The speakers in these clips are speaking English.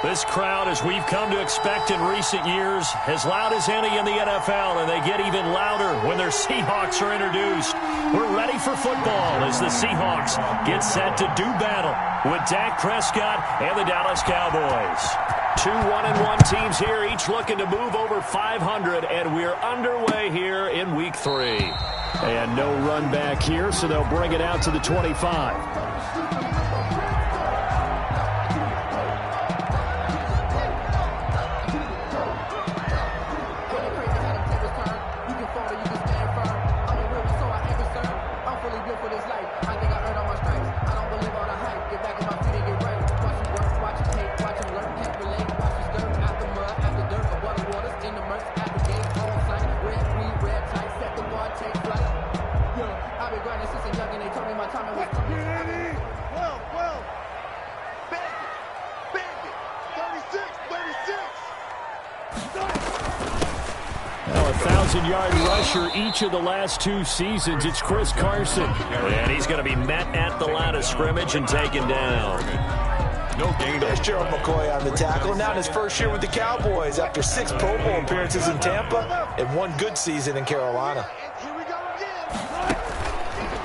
This crowd, as we've come to expect in recent years, as loud as any in the NFL, and they get even louder when their Seahawks are introduced. We're ready for football as the Seahawks get set to do battle with Dak Prescott and the Dallas Cowboys. Two 1-1 teams here, each looking to move over 500, and we're underway here in Week 3. And no run back here, so they'll bring it out to the 25. Yard rusher each of the last two seasons. It's Chris Carson. And he's going to be met at the line of scrimmage and taken down. No gain. There's Gerald McCoy on the tackle. Now in his first year with the Cowboys after 6 Pro Bowl appearances in Tampa and 1 good season in Carolina.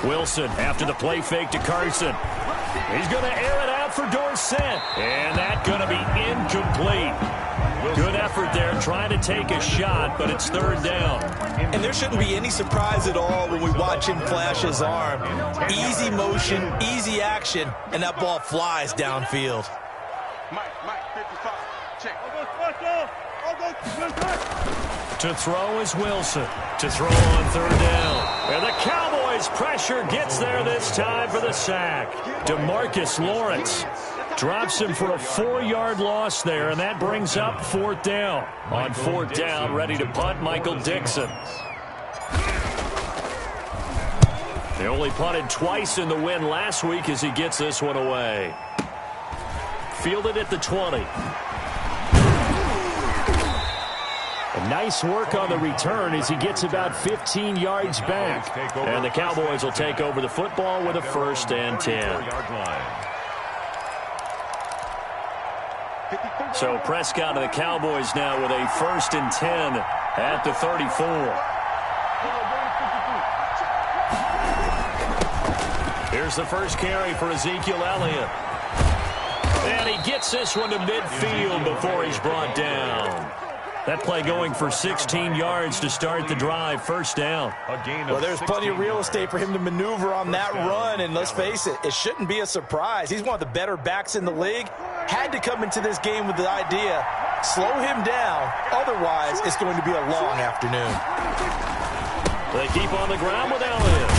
Wilson after the play fake to Carson. He's going to air it out for Dorsett. And that's going to be incomplete. Good effort there, trying to take a shot, but it's 3rd down. And there shouldn't be any surprise at all when we watch him flash his arm. Easy motion, easy action, and that ball flies downfield. To throw is Wilson. To throw on 3rd down. And the Cowboys' pressure gets there this time for the sack. DeMarcus Lawrence drops him for a 4-yard loss there, and that brings up 4th down. On 4th down, ready to punt, Michael Dixon. They only punted twice in the win last week as he gets this one away. Fielded at the 20. And nice work on the return as he gets about 15 yards back. And the Cowboys will take over the football with a 1st and 10. So Prescott and the Cowboys now with a 1st and 10 at the 34. Here's the first carry for Ezekiel Elliott. And he gets this one to midfield before he's brought down. That play going for 16 yards to start the drive, 1st down. Well, there's plenty of real estate for him to maneuver on that run, and let's face it, it shouldn't be a surprise. He's one of the better backs in the league. Had to come into this game with the idea, slow him down, otherwise it's going to be a long afternoon. They keep on the ground with Elliott.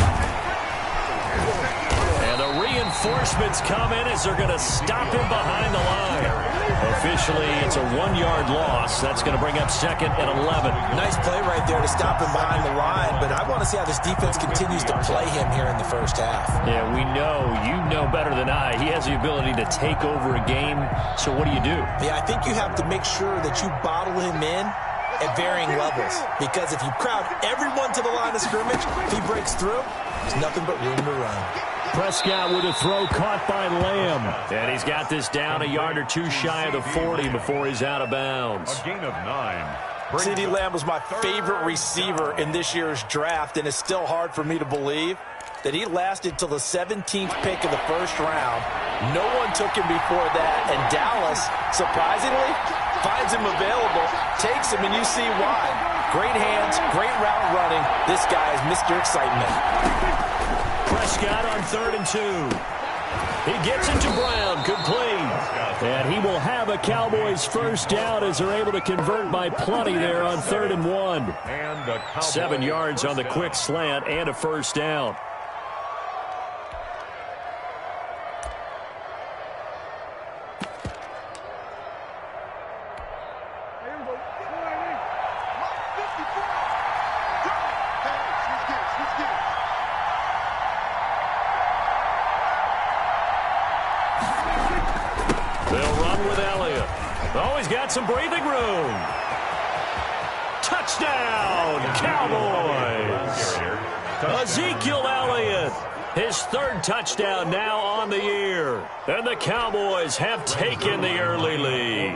And the reinforcements come in as they're going to stop him behind the line. Officially, it's a 1-yard loss. That's going to bring up 2nd and 11. Nice play right there to stop him behind the line, but I want to see how this defense continues to play him here in the first half. Yeah, we know. You know better than I. He has the ability to take over a game. So what do you do? Yeah, I think you have to make sure that you bottle him in at varying levels, because if you crowd everyone to the line of scrimmage, if he breaks through, there's nothing but room to run. Prescott with a throw caught by Lamb. And he's got this down a yard or 2 shy of the 40 before he's out of bounds. A gain of 9. CeeDee Lamb was my favorite receiver in this year's draft, and it's still hard for me to believe that he lasted till the 17th pick of the 1st round. No one took him before that, and Dallas, surprisingly, finds him available, takes him, and you see why. Great hands, great route running. This guy is Mr. Excitement. Prescott on 3rd and 2. He gets it to Brown, complete. And he will have a Cowboys 1st down as they're able to convert by plenty there on 3rd and 1. 7 yards on the quick slant and a 1st down. Oh, he's got some breathing room. Touchdown, Cowboys. Ezekiel Elliott, his 3rd touchdown now on the year. And the Cowboys have taken the early lead.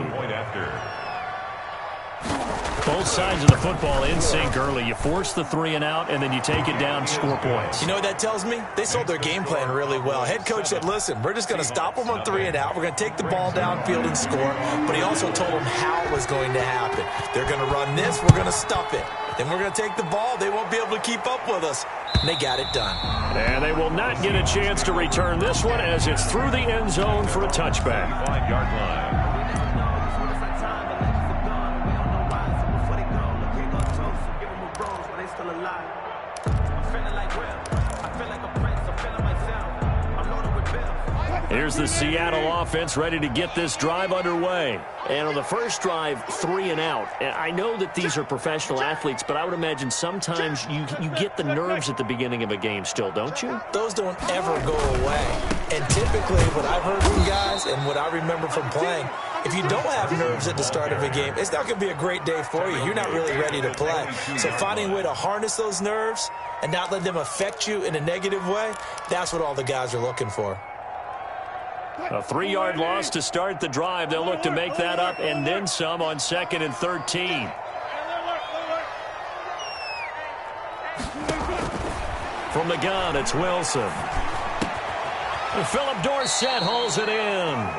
Both sides of the football in sync early. You force the 3 and out, and then you take it down, score points. You know what that tells me? They sold their game plan really well. Head coach said, listen, we're just going to stop them on 3 and out. We're going to take the ball downfield and score. But he also told them how it was going to happen. They're going to run this. We're going to stuff it. Then we're going to take the ball. They won't be able to keep up with us. And they got it done. And they will not get a chance to return this one as it's through the end zone for a touchback. 5-yard line. Here's the Seattle offense ready to get this drive underway. And on the first drive, 3 and out. And I know that these are professional athletes, but I would imagine sometimes you get the nerves at the beginning of a game still, don't you? Those don't ever go away. And typically what I've heard from guys and what I remember from playing, if you don't have nerves at the start of a game, it's not going to be a great day for you. You're not really ready to play. So finding a way to harness those nerves and not let them affect you in a negative way, that's what all the guys are looking for. A 3-yard loss to start the drive. They'll look to make that up and then some on 2nd and 13. From the gun, it's Wilson. And Philip Dorsett hauls it in.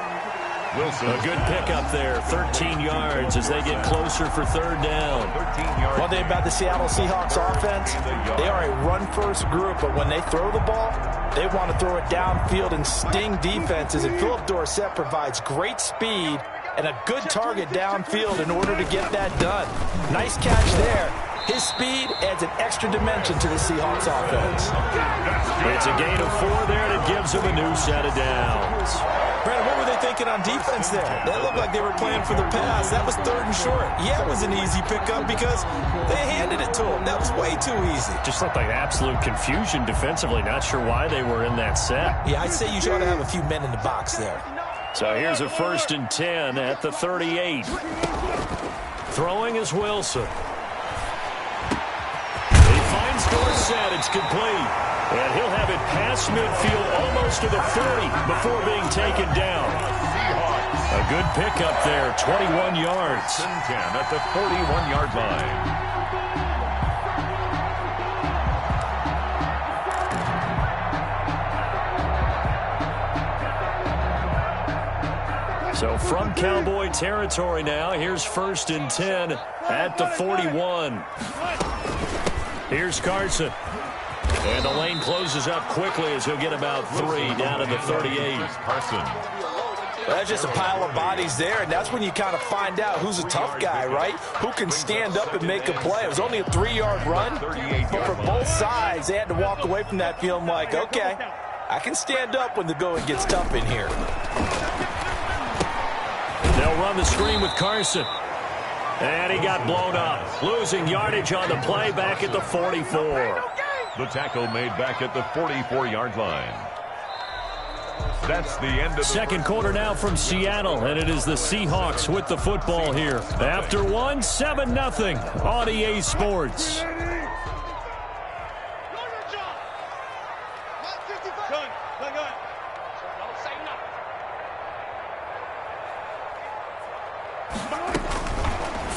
Wilson. A good pickup there, 13 yards as they get closer for 3rd down. One thing about the Seattle Seahawks offense, they are a run-first group, but when they throw the ball, they want to throw it downfield and sting defenses, and Philip Dorsett provides great speed and a good target downfield in order to get that done. Nice catch there. His speed adds an extra dimension to the Seahawks offense. It's a gain of 4 there, and it gives them a new set of downs. Brandon, what were they thinking on defense there? That looked like they were playing for the pass. That was 3rd and short. Yeah, it was an easy pickup because they handed it to him. That was way too easy. Just looked like absolute confusion defensively. Not sure why they were in that set. Yeah, I'd say you ought to have a few men in the box there. So here's a 1st and 10 at the 38. Throwing is Wilson. He finds Dorsett. It's complete. And he'll have it past midfield almost to the 40 before being taken down. A good pickup there, 21 yards. 10 at the 41-yard line. So from Cowboy territory now, here's 1st and 10 at the 41. Here's Carson. And the lane closes up quickly as he'll get about 3 down to the 38. Carson. Well, that's just a pile of bodies there, and that's when you kind of find out who's a tough guy, right? Who can stand up and make a play. It was only a 3-yard run, but for both sides, they had to walk away from that feeling like, okay, I can stand up when the going gets tough in here. They'll run the screen with Carson. And he got blown up, losing yardage on the play back at the 44. The tackle made back at the 44-yard line. That's the end of the 2nd quarter now from Seattle, and it is the Seahawks with the football here. After one, 7-0 on EA Sports.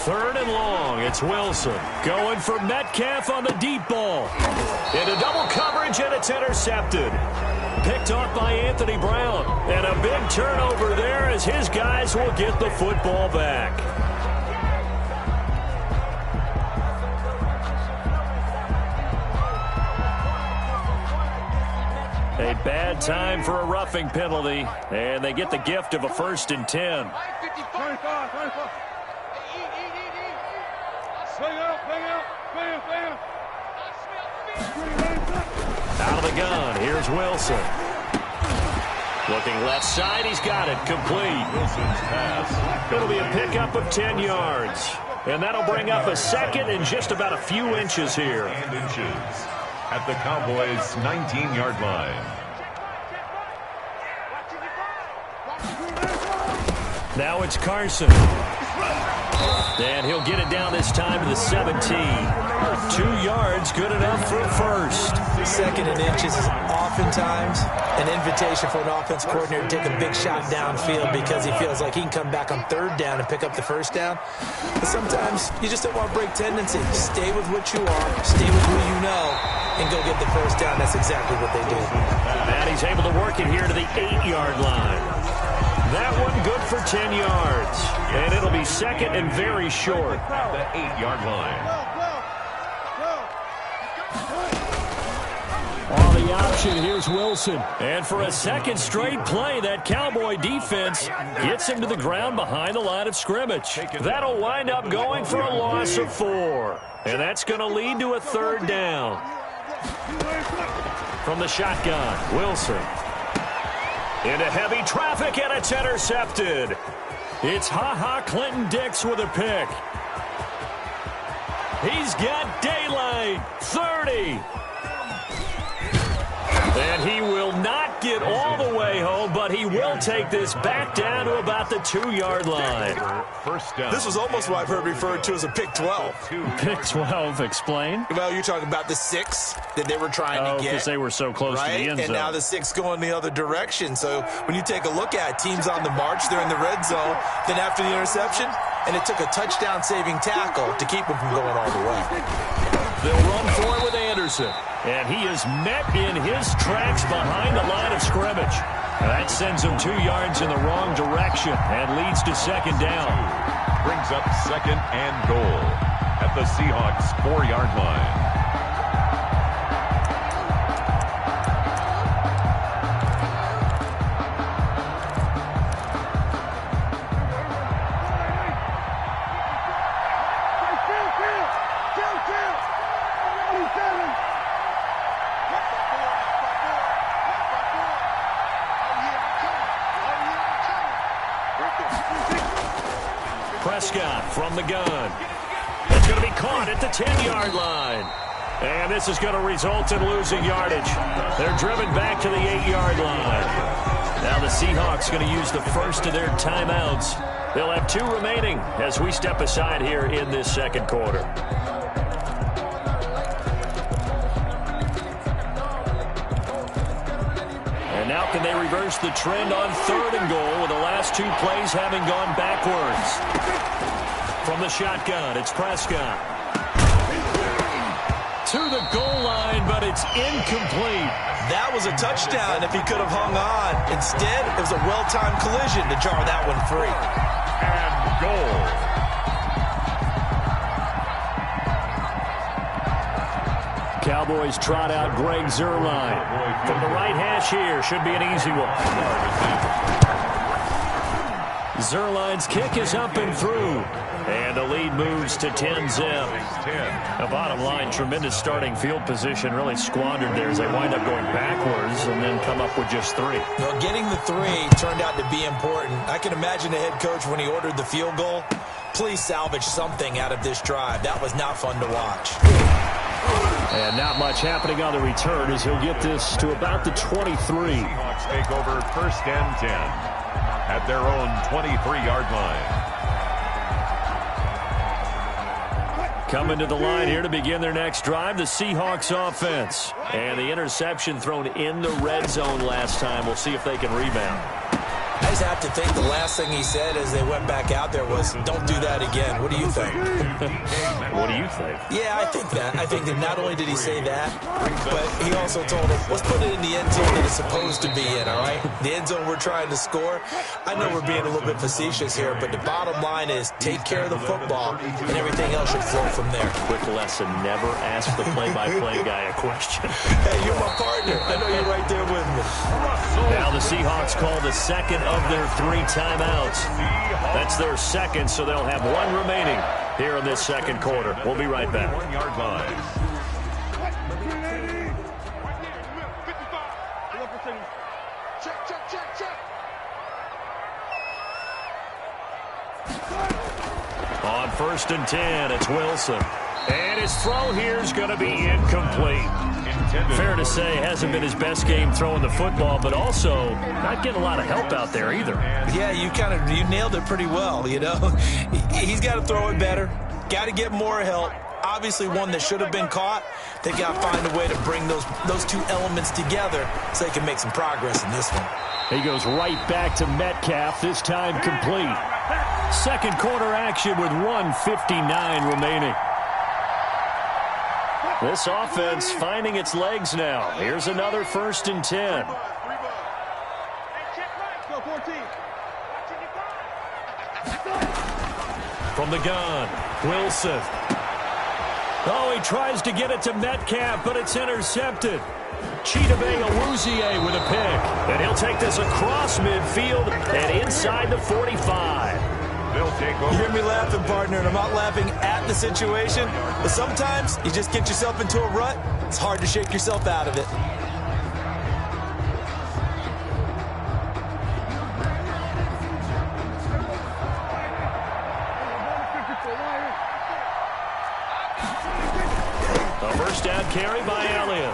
Third and long, it's Wilson going for Metcalf on the deep ball. Into double coverage, and it's intercepted. Picked off by Anthony Brown. And a big turnover there as his guys will get the football back. A bad time for a roughing penalty, and they get the gift of a 1st and 10. Out of the gun, here's Wilson. Looking left side, he's got it, complete. Wilson's pass. It'll be a pickup of 10 yards. And that'll bring up a 2nd and just about a few inches here. And inches at the Cowboys' 19-yard line. Now it's Carson. And he'll get it down this time to the 17. 2 yards, good enough for a first. Second and inches is oftentimes an invitation for an offense coordinator to take a big shot downfield because he feels like he can come back on third down and pick up the first down. But sometimes you just don't want to break tendency. Stay with what you are, stay with who you know, and go get the first down. That's exactly what they do. And he's able to work it here to the 8-yard line. That one good for 10 yards. And it'll be second and very short. The 8-yard line. On the option, here's Wilson. And for a second straight play, that Cowboy defense gets him to the ground behind the line of scrimmage. That'll wind up going for a loss of 4. And that's going to lead to a third down. From the shotgun, Wilson. Into heavy traffic, and it's intercepted. It's Clinton-Dix with a pick. He's got daylight. 30. And he will not get all the way home, but he will take this back down to about the 2-yard line. First down. This was almost what I've heard referred to as a pick 12. Pick 12, explain. Well, you're talking about the 6 that they were trying to get. Because they were so close to the end zone. And now the 6 going the other direction. So when you take a look at teams on the march, they're in the red zone. Then after the interception, and it took a touchdown-saving tackle to keep them from going all the way. They'll run for it with Anderson. And he is met in his tracks behind the line of scrimmage. That sends him 2 yards in the wrong direction and leads to second down. Brings up second and goal at the Seahawks 4-yard line. Prescott from the gun. It's going to be caught at the 10-yard line. And this is going to result in losing yardage. They're driven back to the 8-yard line. Now the Seahawks going to use the first of their timeouts. They'll have 2 remaining as we step aside here in this second quarter. And now can they reverse the trend on third and goal with the last 2 plays having gone backwards? From the shotgun, it's Prescott. To the goal line, but it's incomplete. That was a touchdown if he could have hung on. Instead, it was a well-timed collision to jar that one free. And goal. Cowboys trot out Greg Zuerlein. From the right hash here, should be an easy one. Zuerlein's kick is up and through. And the lead moves to 10-zip. The bottom line, tremendous starting field position, really squandered there as they wind up going backwards and then come up with just 3. Well, getting the 3 turned out to be important. I can imagine the head coach when he ordered the field goal. Please salvage something out of this drive. That was not fun to watch. And not much happening on the return as he'll get this to about the 23. Seahawks take over first and 10 at their own 23-yard line. Coming to the line here to begin their next drive, the Seahawks offense. And the interception thrown in the red zone last time. We'll see if they can rebound. I just have to think the last thing he said as they went back out there was, don't do that again. What do you think? What do you think? Yeah, I think that. I think that not only did he say that, but he also told him, let's put it in the end zone that it's supposed to be in, all right? The end zone we're trying to score. I know we're being a little bit facetious here, but the bottom line is take care of the football, and everything else should flow from there. Quick lesson, never ask the play-by-play guy a question. Hey, you're my partner. I know you're right there with me. Now the Seahawks call the second of their 3 timeouts. That's their second, so they'll have 1 remaining here in this second quarter. We'll be right back. 1-yard line. On first and 10, it's Wilson. And his throw here is going to be incomplete. Fair to say, hasn't been his best game throwing the football, but also not getting a lot of help out there either. Yeah, you nailed it pretty well, you know. He's got to throw it better, got to get more help. Obviously one that should have been caught. They got to find a way to bring those two elements together so they can make some progress in this one. He goes right back to Metcalf, this time complete. Second quarter action with 1:59 remaining. This offense finding its legs now. Here's another 1st and 10. From the gun, Wilson. Oh, he tries to get it to Metcalf, but it's intercepted. Chidobe Awuzie with a pick. And he'll take this across midfield and inside the 45. They'll take over. You hear me laughing, partner, and I'm not laughing at the situation, but sometimes you just get yourself into a rut. It's hard to shake yourself out of it. A first down carry by Elliott.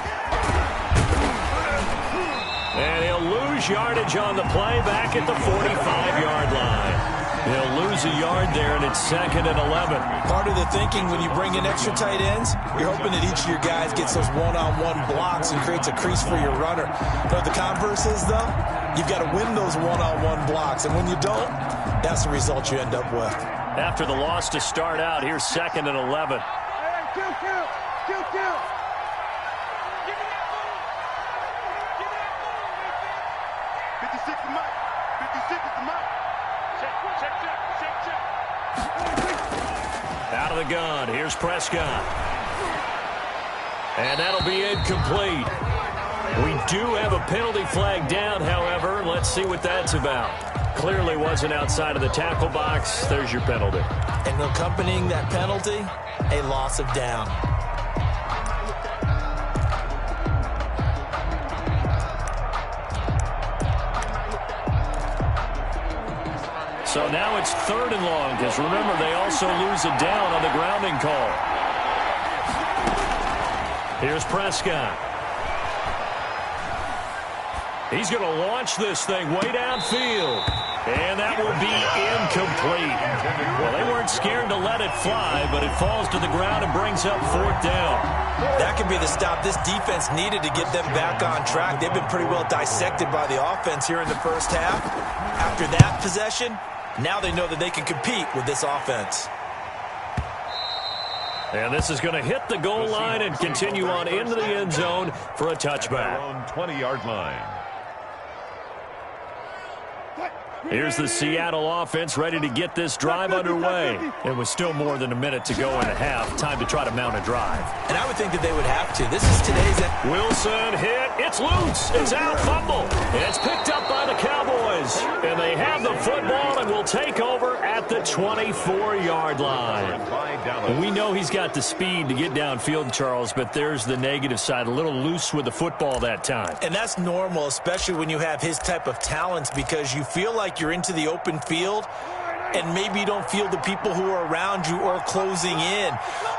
And he'll lose yardage on the play back at the 45-yard line. They'll lose a yard there, and it's 2nd and 11. Part of the thinking when you bring in extra tight ends, you're hoping that each of your guys gets those one-on-one blocks and creates a crease for your runner. But the converse is, though, you've got to win those one-on-one blocks. And when you don't, that's the result you end up with. After the loss to start out, here's 2nd and 11. Out of the gun, here's Prescott. And that'll be incomplete. We do have a penalty flag down, however. Let's see what that's about. Clearly wasn't outside of the tackle box. There's your penalty. And accompanying that penalty, a loss of down. So now it's 3rd and long, because remember, they also lose a down on the grounding call. Here's Prescott. He's going to launch this thing way downfield. And that will be incomplete. Well, they weren't scared to let it fly, but it falls to the ground and brings up 4th down. That could be the stop this defense needed to get them back on track. They've been pretty well dissected by the offense here in the first half. After that possession, now they know that they can compete with this offense. And this is going to hit the goal line and continue on into the end zone for a touchback. 20-yard line. Here's the Seattle offense ready to get this drive underway. It was still more than a minute to go in the half. Time to try to mount a drive. And I would think that they would have to. This is today's... Wilson hit. It's loose. It's out. Fumble. And it's picked up by the Cowboys. And they have the football and will take over at the 24-yard line. And we know he's got the speed to get downfield, Charles, but there's the negative side. A little loose with the football that time. And that's normal, especially when you have his type of talents, because you feel like you're into the open field and maybe you don't feel the people who are around you or closing in.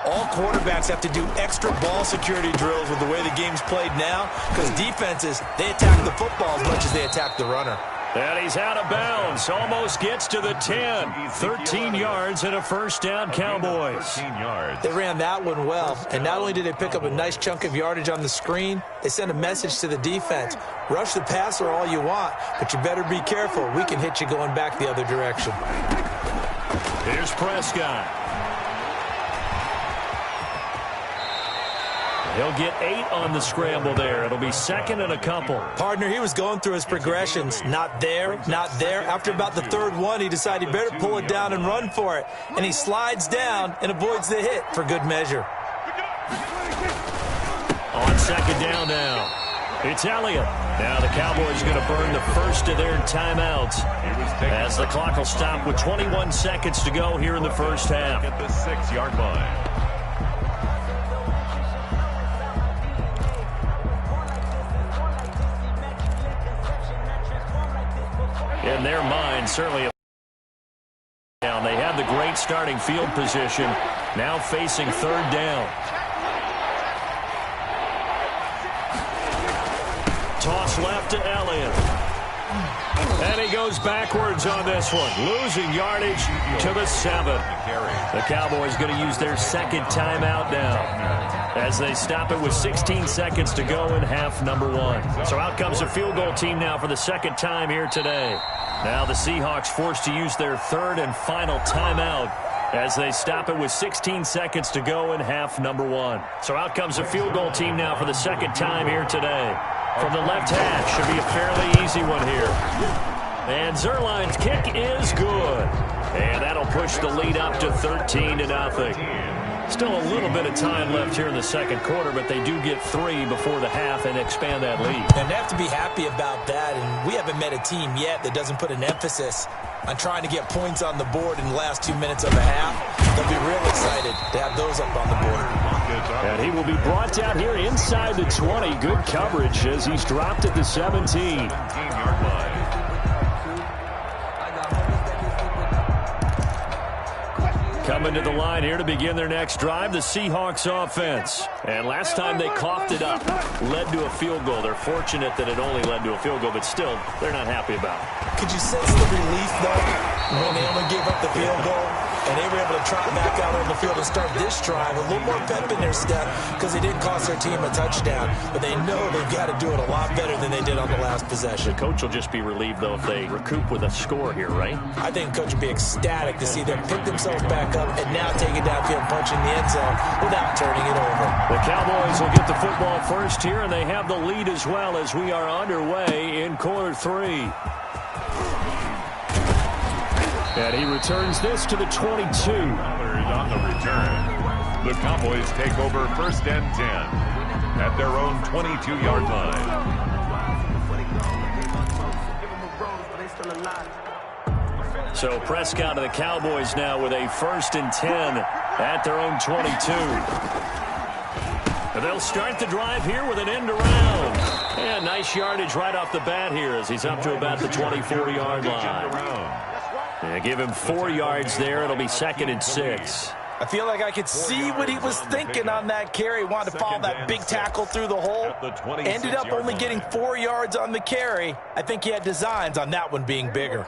All quarterbacks have to do extra ball security drills with the way the game's played now, because defenses, they attack the football as much as they attack the runner. And he's out of bounds. Almost gets to the 10. 13 yards and a first down, Cowboys. 13 yards. They ran that one well. And not only did they pick up a nice chunk of yardage on the screen, they sent a message to the defense. Rush the passer all you want, but you better be careful. We can hit you going back the other direction. Here's Prescott. He'll get 8 on the scramble there. It'll be 2nd and a couple. Partner, he was going through his progressions. Not there, not there. After about the 3rd one, he decided he better pull it down and run for it. And he slides down and avoids the hit for good measure. On 2nd down now. It's Elliott. Now the Cowboys are going to burn the first of their timeouts as the clock will stop with 21 seconds to go here in the first half. At the 6-yard line. In their mind, certainly down. They have the great starting field position. Now facing third down. Toss left to Elliott. And he goes backwards on this one, losing yardage to the 7. The Cowboys going to use their second timeout now as they stop it with 16 seconds to go in half number 1. So out comes the field goal team now for the second time here today. Now the Seahawks forced to use their third and final timeout as they stop it with 16 seconds to go in half number 1. So out comes the field goal team now for the second time here today. From the left hash, should be a fairly easy one here. And Zerline's kick is good. And that'll push the lead up to 13-0. Still a little bit of time left here in the second quarter, but they do get 3 before the half and expand that lead. And they have to be happy about that, and we haven't met a team yet that doesn't put an emphasis on trying to get points on the board in the last 2 minutes of a half. They'll be real excited to have those up on the board. And he will be brought down here inside the 20. Good coverage as he's dropped at the 17. Coming to the line here to begin their next drive, the Seahawks offense. And last time they coughed it up, led to a field goal. They're fortunate that it only led to a field goal, but still, they're not happy about it. Could you sense the relief, though, when they only gave up the field goal? And they were able to trot back out on the field and start this drive. A little more pep in their step because they didn't cost their team a touchdown. But they know they've got to do it a lot better than they did on the last possession. The coach will just be relieved, though, if they recoup with a score here, right? I think the coach will be ecstatic to see them pick themselves back up and now take it downfield and punch in the end zone without turning it over. The Cowboys will get the football first here, and they have the lead as well as we are underway in quarter 3. And he returns this to the 22. On the return, the Cowboys take over first and 10 at their own 22-yard line. So Prescott of the Cowboys now with a first and 10 at their own 22. And they'll start the drive here with an end around. And nice yardage right off the bat here as he's up to about the 24-yard line. Yeah, give him 4 yards there. It'll be 2nd and 6. I feel like I could see what he was thinking on that carry. Wanted to follow that big tackle through the hole. Ended up only getting 4 yards on the carry. I think he had designs on that one being bigger.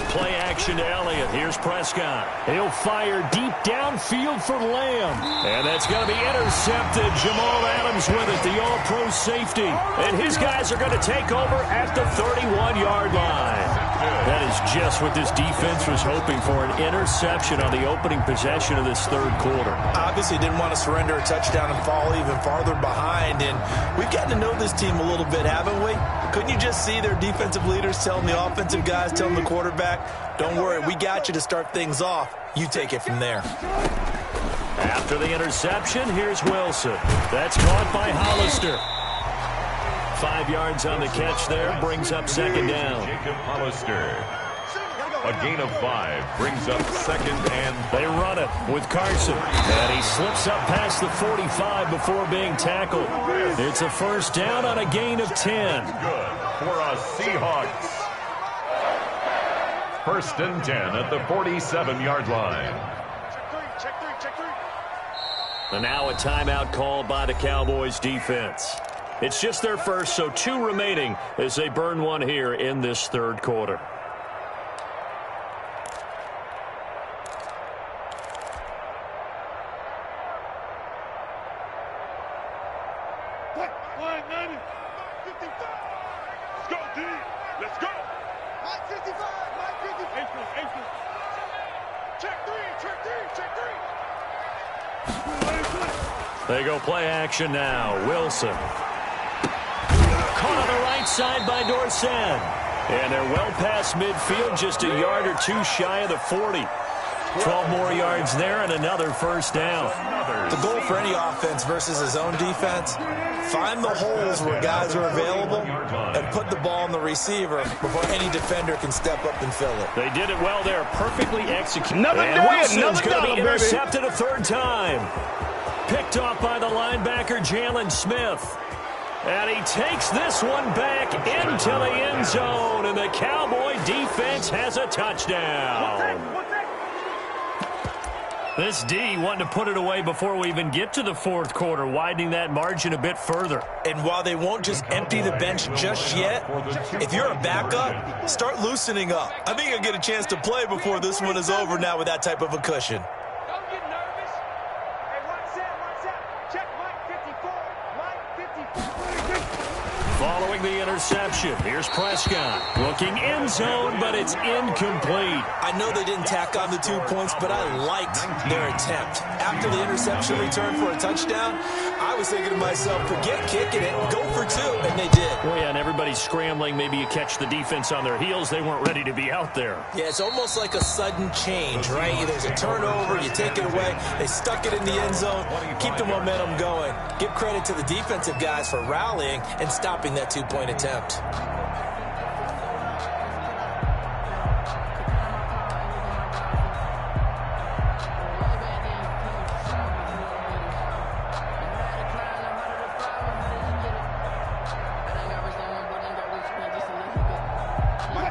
Play action to Elliott. Here's Prescott. He'll fire deep downfield for Lamb. And that's going to be intercepted. Jamal Adams with it, the all-pro safety. And his guys are going to take over at the 31-yard line. That is just what this defense was hoping for, an interception on the opening possession of this third quarter. Obviously didn't want to surrender a touchdown and fall even farther behind. And we've gotten to know this team a little bit, haven't we? Couldn't you just see their defensive leaders telling the offensive guys, telling the quarterback, don't worry, we got you to start things off. You take it from there. After the interception, here's Wilson. That's caught by Hollister. 5 yards on the catch there, brings up second down. Jacob Hollister. A gain of 5 brings up 2nd and... They run it with Carson. And he slips up past the 45 before being tackled. It's a first down on a gain of 10. Good for us Seahawks. First and 10 at the 47-yard line. And now a timeout called by the Cowboys defense. It's just their first, so 2 remaining as they burn one here in this third quarter. They go play action now. Wilson. Caught on the right side by Dorsett. And they're well past midfield, just a yard or 2 shy of the 40. 12 more yards there and another first down. The goal for any offense versus his own defense, find the holes where guys are available and put the ball on the receiver before any defender can step up and fill it. They did it well there, perfectly executed. Another and day, Wilson's another going to be dollar, intercepted a third time. Picked off by the linebacker, Jalen Smith. And he takes this one back into the end zone, and the Cowboy defense has a touchdown. This D wanting to put it away before we even get to the fourth quarter, widening that margin a bit further. And while they won't just empty the bench just yet, if you're a backup, start loosening up. I think you'll get a chance to play before this one is over now with that type of a cushion. Don't get nervous. Hey, one set. Check Mike 54. Mike 54. Following the interception, here's Prescott. Looking end zone, but it's incomplete. I know they didn't tack on the 2 points, but I liked their attempt. After the interception return for a touchdown, I was thinking to myself, forget kicking it, go for 2, and they did. Well, yeah, and everybody's scrambling. Maybe you catch the defense on their heels. They weren't ready to be out there. Yeah, it's almost like a sudden change, right? There's a turnover, you take it away, they stuck it in the end zone, keep the momentum going. Give credit to the defensive guys for rallying and stopping that 2-point attempt.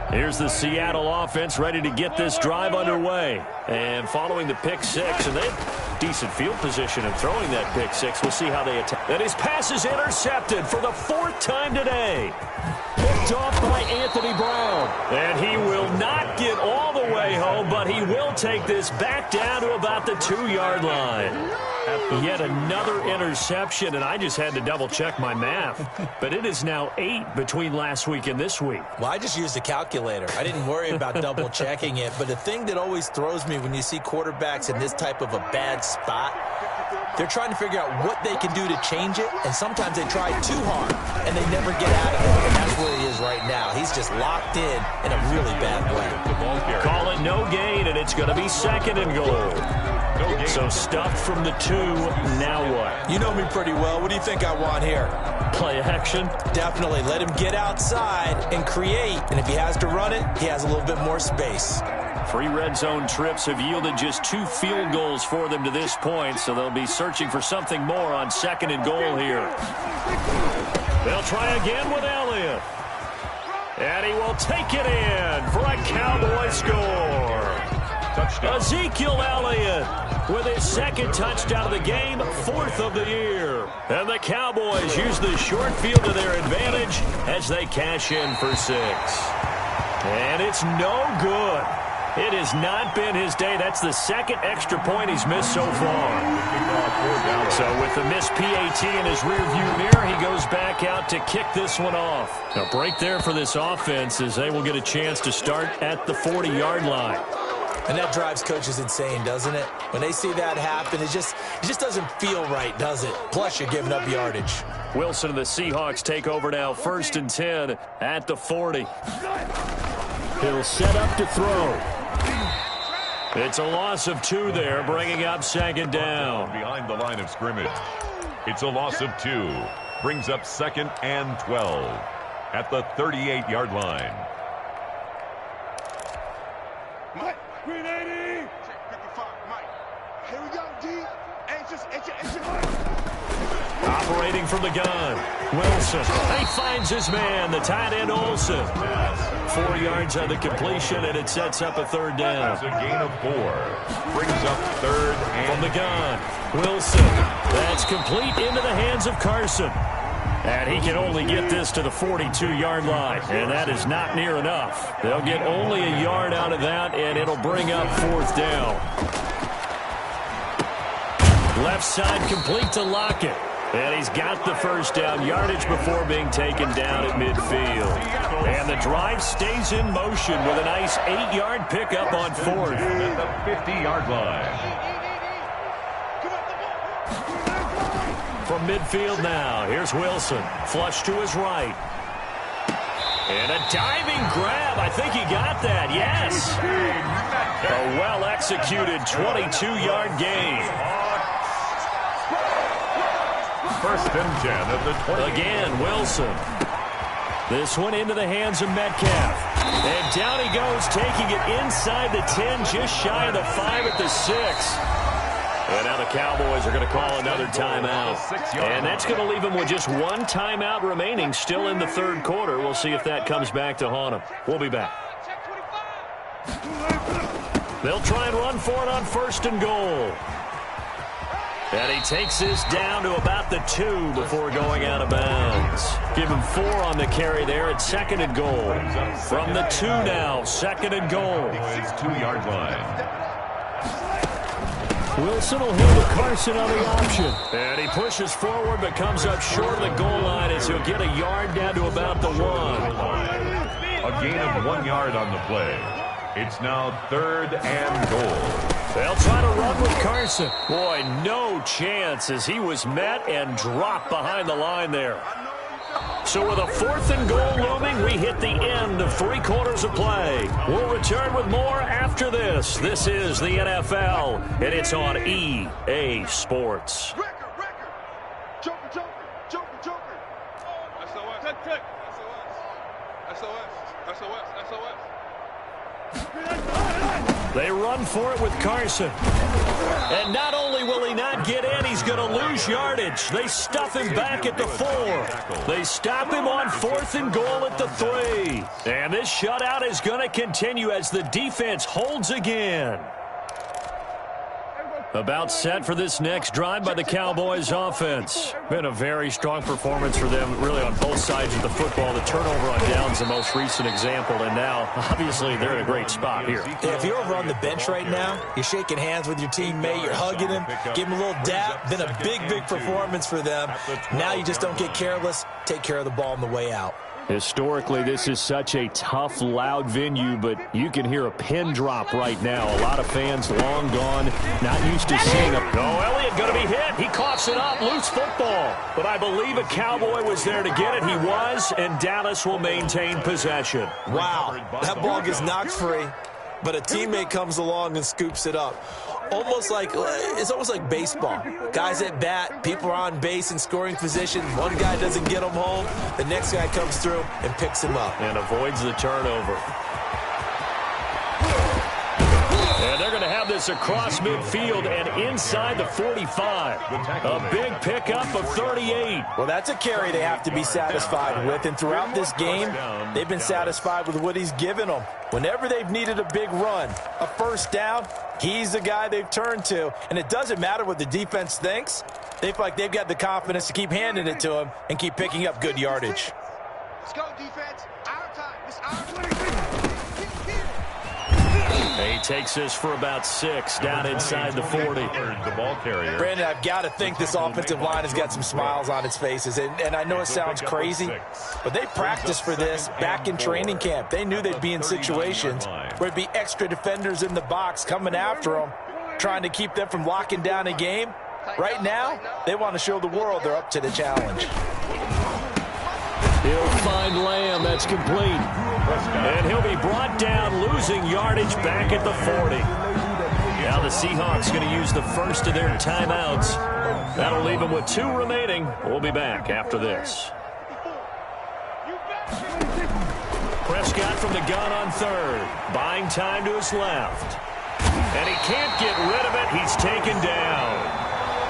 Here's the Seattle offense ready to get this drive underway. And following the pick six, and they have decent field position in throwing that pick six. We'll see how they attack. And his pass is intercepted for the 4th time today. Picked off by Anthony Brown. And he will not get all the way home, but he will take this back down to about the 2-yard line. Yet another interception, and I just had to double-check my math. But it is now 8 between last week and this week. Well, I just used a calculator. I didn't worry about double-checking it. But the thing that always throws me when you see quarterbacks in this type of a bad spot, they're trying to figure out what they can do to change it, and sometimes they try too hard, and they never get out of it. And that's where he is right now. He's just locked in a really bad way. Call it no gain, and it's going to be 2nd and goal. So stuffed from the 2, now what? You know me pretty well. What do you think I want here? Play action? Definitely. Let him get outside and create. And if he has to run it, he has a little bit more space. 3 red zone trips have yielded just 2 field goals for them to this point, so they'll be searching for something more on 2nd and goal here. They'll try again with Elliott. And he will take it in for a Cowboy score. Touchdown. Ezekiel Elliott with his 2nd touchdown of the game, 4th of the year. And the Cowboys use the short field to their advantage as they cash in for 6. And it's no good. It has not been his day. That's the 2nd extra point he's missed so far. So with the missed PAT in his rearview mirror, he goes back out to kick this one off. A break there for this offense as they will get a chance to start at the 40-yard line. And that drives coaches insane, doesn't it? When they see that happen, it just doesn't feel right, does it? Plus, you're giving up yardage. Wilson and the Seahawks take over now, 1st and 10 at the 40. He'll set up to throw. It's a loss of 2 there, bringing up 2nd down. Behind the line of scrimmage. It's a loss of 2. Brings up 2nd and 12 at the 38-yard line. Mike, 380. Check 55, Mike. Here we go, D. Anxious, Mike. Operating from the gun, Wilson. He finds his man, the tight end Olsen. 4 yards on the completion, and it sets up a 3rd down. That's a gain of 4. Brings up 3rd and from the gun, Wilson. That's complete into the hands of Carson. And he can only get this to the 42-yard line, and that is not near enough. They'll get only a yard out of that, and it'll bring up 4th down. Left side complete to Lockett. And he's got the 1st down yardage before being taken down at midfield. And the drive stays in motion with a nice 8-yard pickup on 4th. at the 50-yard line. From midfield now, here's Wilson. Flush to his right. And a diving grab. I think he got that. Yes. A well-executed 22-yard gain. First and 10 at the 20. Again, Wilson. This one into the hands of Metcalf. And down he goes, taking it inside the 10, just shy of the 5 at the 6. And now the Cowboys are going to call another timeout. And that's going to leave them with just one timeout remaining still in the third quarter. We'll see if that comes back to haunt them. We'll be back. They'll try and run for it on first and goal. And he takes this down to about the 2 before going out of bounds. Give him 4 on the carry there at second and goal. From the 2 now, second and goal. 2-yard line. Wilson will hold to Carson on the option. And he pushes forward but comes up short of the goal line as he'll get a yard down to about the 1. A gain of 1 yard on the play. It's now third and goal. They'll try to run with Carson. Boy, no chance as he was met and dropped behind the line there. So with a fourth and goal looming, we hit the end of 3 quarters of play. We'll return with more after this. This is the NFL, and it's on EA Sports. Joker. SOS. They run for it with Carson. And not only will he not get in, he's going to lose yardage. They stuff him back at the 4. They stop him on fourth and goal at the 3. And this shutout is going to continue as the defense holds again. About set for this next drive by the Cowboys offense. Been a very strong performance for them, really on both sides of the football. The turnover on downs the most recent example, and now, obviously, they're in a great spot here. Yeah, if you're over on the bench right now, you're shaking hands with your teammate, you're hugging him, give him a little dap. Been a big performance for them. Now you just don't get careless. Take care of the ball on the way out. Historically, this is such a tough, loud venue, but you can hear a pin drop right now. A lot of fans long gone, not used to seeing a... Oh, Elliott going to be hit. He coughs it up. Loose football. But I believe a Cowboy was there to get it. He was, and Dallas will maintain possession. Wow, that ball gets knocked free, but a teammate comes along and scoops it up. It's almost like baseball. Guys at bat, people are on base in scoring position. One guy doesn't get him home. The next guy comes through and picks him up. And avoids the turnover. And they're going to have this across midfield and inside the 45. A big pickup of 38. Well, that's a carry they have to be satisfied with. And throughout this game, they've been satisfied with what he's given them. Whenever they've needed a big run, a first down, he's the guy they've turned to. And it doesn't matter what the defense thinks. They feel like they've got the confidence to keep handing it to him and keep picking up good yardage. Let's go, defense. Our time. It's our 23. He takes this for about 6 down inside the 40. The ball carrier. Brandon, I've got to think this offensive line has got some smiles on its faces. And I know it sounds crazy, but they practiced for this back in training camp. They knew they'd be in situations where it'd be extra defenders in the box coming after them, trying to keep them from locking down a game. Right now, they want to show the world they're up to the challenge. He'll find Lamb. That's complete. And he'll be brought down, losing yardage back at the 40. Now the Seahawks going to use the first of their timeouts. That'll leave them with 2 remaining. We'll be back after this. Prescott from the gun on third. Buying time to his left. And he can't get rid of it. He's taken down.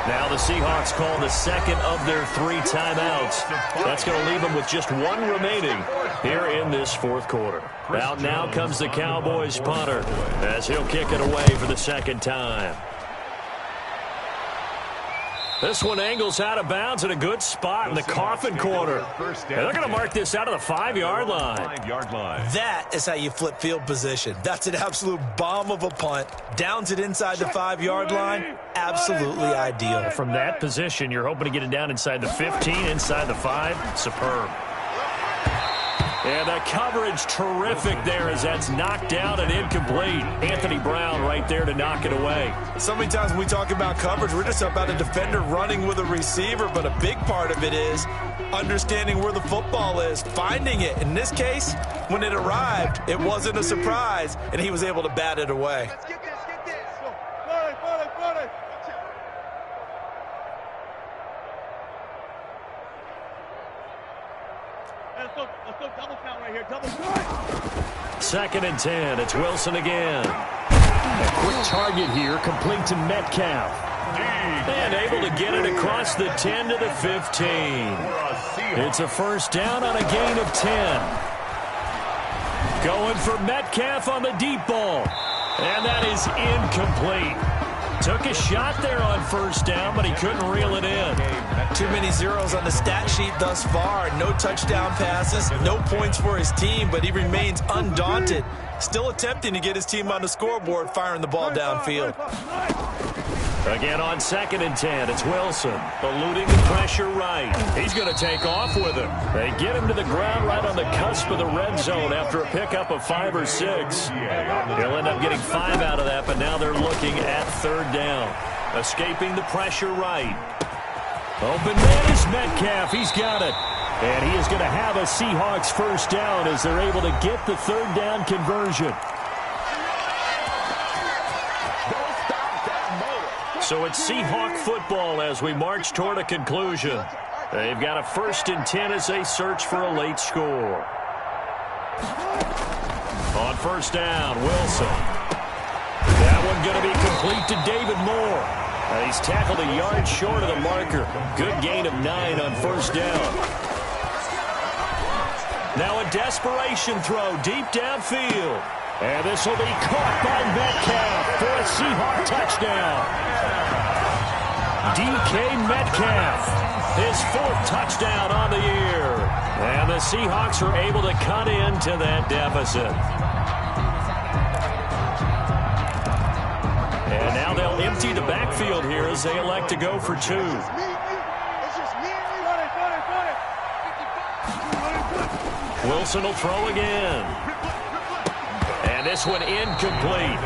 Now the Seahawks call the second of their 3 timeouts. That's going to leave them with just 1 remaining here in this fourth quarter. Out now comes the Cowboys punter as he'll kick it away for the second time. This one angles out of bounds in a good spot in the coffin corner. And they're going to mark this out of the 5-yard line. That is how you flip field position. That's an absolute bomb of a punt. Downs it inside the 5-yard line. Absolutely ideal. From that position, you're hoping to get it down inside the 15, inside the 5. Superb. And the coverage terrific there as that's knocked down and incomplete. Anthony Brown right there to knock it away. So many times when we talk about coverage, we're just about a defender running with a receiver, but a big part of it is understanding where the football is, finding it. In this case, when it arrived, it wasn't a surprise, and he was able to bat it away. Let's get this. Go. Let's go double count right here. Double count. 2nd and 10. It's Wilson again. A quick target here, complete to Metcalf. And able to get it across the 10 to the 15. It's a first down on a gain of 10. Going for Metcalf on the deep ball. And that is incomplete. Took a shot there on first down, but he couldn't reel it in. Too many zeros on the stat sheet thus far. No touchdown passes, no points for his team, but he remains undaunted. Still attempting to get his team on the scoreboard, firing the ball downfield. Again on 2nd and 10, it's Wilson, eluding the pressure right. He's going to take off with him. They get him to the ground right on the cusp of the red zone after a pickup of 5 or 6. He'll end up getting 5 out of that, but now they're looking at 3rd down. Escaping the pressure right. Open man is Metcalf. He's got it. And he is going to have a Seahawks first down as they're able to get the 3rd down conversion. So it's Seahawk football as we march toward a conclusion. They've got a 1st and 10 as they search for a late score. On 1st down, Wilson. That one going to be complete to David Moore. He's tackled a yard short of the marker. Good gain of 9 on 1st down. Now a desperation throw deep downfield. And this will be caught by Metcalf for a Seahawk touchdown. DK Metcalf, his 4th touchdown on the year. And the Seahawks are able to cut into that deficit. And now they'll empty the backfield here as they elect to go for 2. Wilson will throw again. And this one incomplete.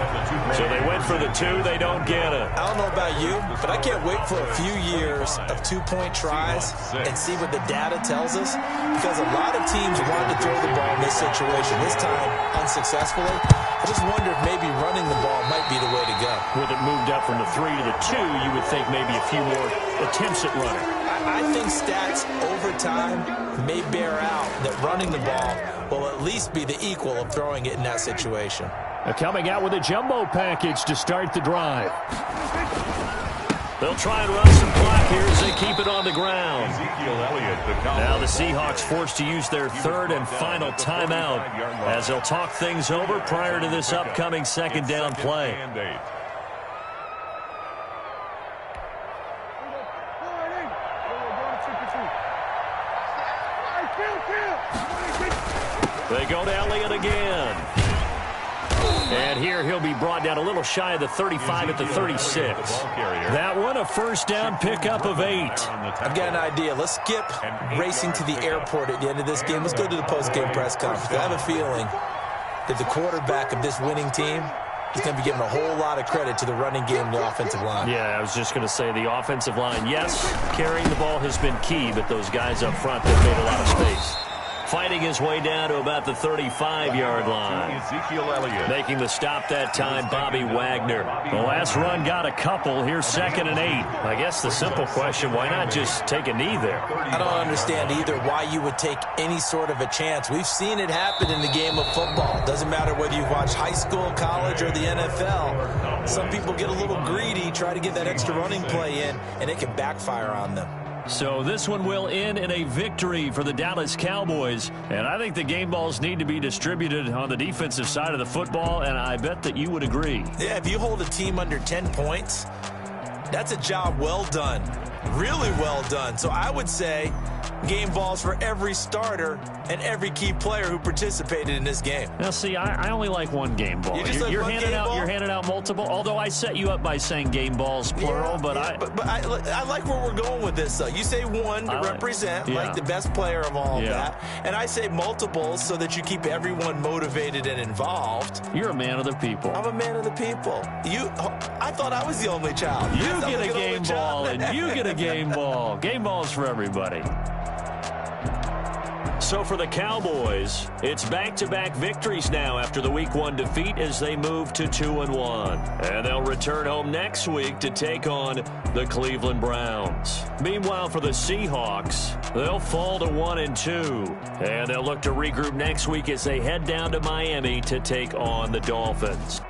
So they went for the 2. They don't get it. I don't know about you, but I can't wait for a few years of 2-point tries and see what the data tells us. Because a lot of teams want to throw the ball in this situation. This time, unsuccessfully. I just wonder if maybe running the ball might be the way to go. With it moved up from the 3 to the 2, you would think maybe a few more attempts at running. I think stats over time may bear out that running the ball will at least be the equal of throwing it in that situation. Coming out with a jumbo package to start the drive. They'll try and run some clock here as they keep it on the ground. Now the Seahawks forced to use their 3rd and final timeout as they'll talk things over prior to this upcoming 2nd down play. They go to Elliott again. And here he'll be brought down a little shy of the 35 at the 36. That one a first down pickup of 8. I've got an idea. Let's skip racing to the airport at the end of this game. Let's go to the post-game press conference. I have a feeling that the quarterback of this winning team is going to be giving a whole lot of credit to the running game and the offensive line. Yeah, I was just going to say the offensive line. Yes, carrying the ball has been key, but those guys up front have made a lot of space. Fighting his way down to about the 35-yard line. Ezekiel Elliott. Making the stop that time, Bobby Wagner. The last run got a couple. Here's 2nd and 8. I guess the simple question, why not just take a knee there? I don't understand either why you would take any sort of a chance. We've seen it happen in the game of football. Doesn't matter whether you watch high school, college, or the NFL. Some people get a little greedy, try to get that extra running play in, and it can backfire on them. So this one will end in a victory for the Dallas Cowboys. And I think the game balls need to be distributed on the defensive side of the football, and I bet that you would agree. Yeah, if you hold a team under 10 points, that's a job well done. Really well done. So I would say game balls for every starter and every key player who participated in this game. Now, see, I only like one game ball. You're handing out multiple, although I set you up by saying game balls, plural. But I like where we're going with this, though. You say one to represent, like the best player of all of that. And I say multiples so that you keep everyone motivated and involved. You're a man of the people. I'm a man of the people. I thought I was the only child. You get a game ball, and you get a game ball. Game balls for everybody. So for the Cowboys, it's back-to-back victories now after the Week 1 defeat as they move to 2-1. And they'll return home next week to take on the Cleveland Browns. Meanwhile, for the Seahawks, they'll fall to 1-2. And they'll look to regroup next week as they head down to Miami to take on the Dolphins.